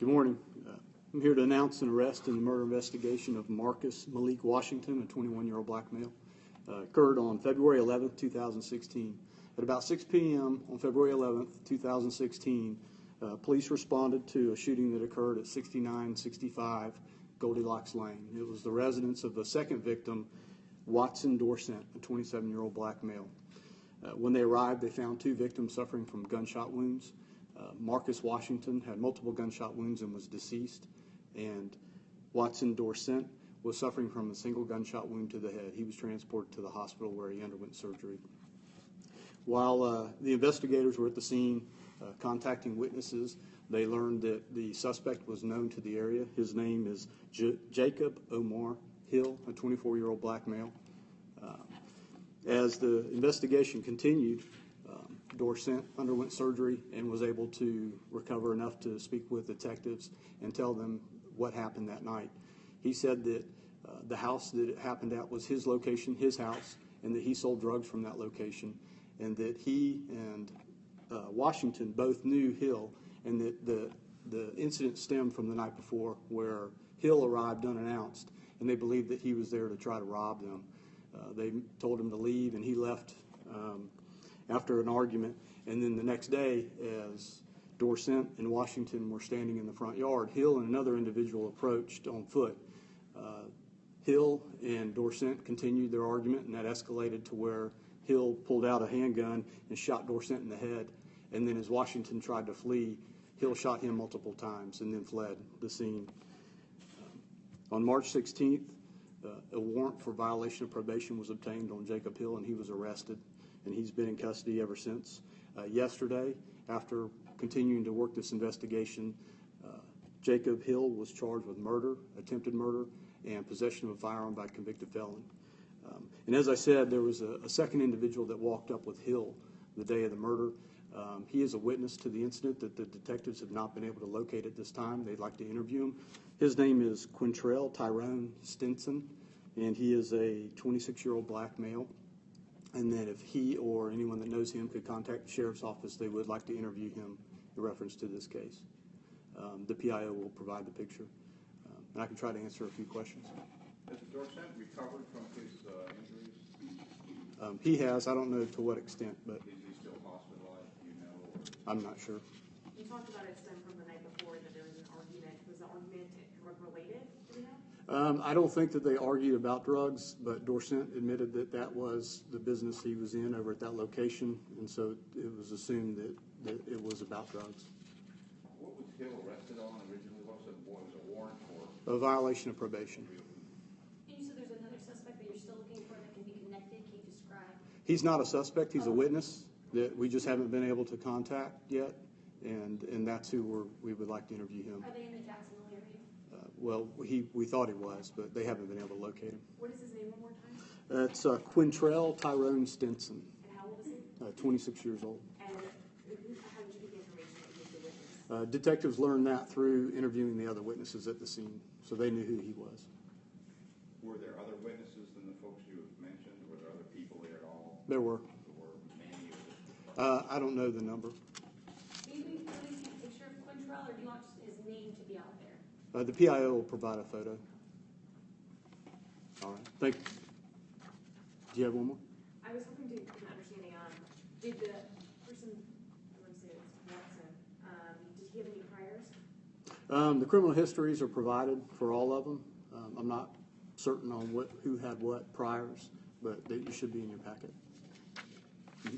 Good morning. I'm here to announce an arrest in the murder investigation of Marcus Malik Washington, a 21-year-old black male. Occurred on February 11th, 2016. At about 6 p.m. on February 11th, 2016, police responded to a shooting that occurred at 6965 Goldilocks Lane. It was the residence of the second victim, Watson Dorsent, a 27-year-old black male. When they arrived, they found two victims suffering from gunshot wounds. Marcus Washington had multiple gunshot wounds and was deceased, and Watson Dorsent was suffering from a single gunshot wound to the head. He was transported to the hospital where he underwent surgery. While the investigators were at the scene contacting witnesses, they learned that the suspect was known to the area. His name is Jacob Omar Hill, a 24-year-old black male. As the investigation continued, Dorsent underwent surgery and was able to recover enough to speak with detectives and tell them what happened that night. He said that the house that it happened at was his location, his house, and that he sold drugs from that location, and that he and Washington both knew Hill, and that the incident stemmed from the night before where Hill arrived unannounced, and they believed that he was there to try to rob them. They told him to leave, and he left after an argument, and then the next day, as Dorsent and Washington were standing in the front yard, Hill and another individual approached on foot. Hill and Dorsent continued their argument, and that escalated to where Hill pulled out a handgun and shot Dorsent in the head, and then as Washington tried to flee, Hill shot him multiple times and then fled the scene. On March 16th, a warrant for violation of probation was obtained on Jacob Hill, and he was arrested, and he's been in custody ever since. Yesterday, after continuing to work this investigation, Jacob Hill was charged with murder, attempted murder, and possession of a firearm by a convicted felon. And as I said, there was a second individual that walked up with Hill the day of the murder. He is a witness to the incident that the detectives have not been able to locate at this time. They'd like to interview him. His name is Quintrell Tyrone Stinson, and he is a 26-year-old black male. And then if he or anyone that knows him could contact the sheriff's office, they would like to interview him in reference to this case. The PIO will provide the picture, and I can try to answer a few questions. Has Dorsent recovered from his injuries? He has. I don't know to what extent, but Is he still hospitalized? Do you know? I'm not sure. You talked about it stemmed from the night before that there was an argument. Was the argument drug-related? Do we know? I don't think that they argued about drugs, but Dorsent admitted that that was the business he was in over at that location, and so it was assumed that it was about drugs. What was Hill arrested on originally? What was a warrant for? A violation of probation. And you said there's another suspect that you're still looking for that can be connected. Can you describe? He's not a suspect. He's a witness that we just haven't been able to contact yet, and that's who we would like to interview him. Are they in the Jacksonville area? Well, we thought he was, but they haven't been able to locate him. What is his name one more time? It's Quintrell Tyrone Stinson, And how old is he? 26 years old. And how did you get the information that he was the witness? Detectives learned that through interviewing the other witnesses at the scene, so they knew who he was. Were there other witnesses than the folks you have mentioned? Were there other people there at all? There were. Or many of them? I don't know the number. Do you think really see a picture of Quintrell, or do you want his name to be out there? The PIO will provide a photo. All right. Thank you. Do you have one more? I was hoping to get an understanding on, did the person, I want to say it's Watson, did he have any priors? The criminal histories are provided for all of them. I'm not certain on who had what priors, but you should be in your packet. Mm-hmm.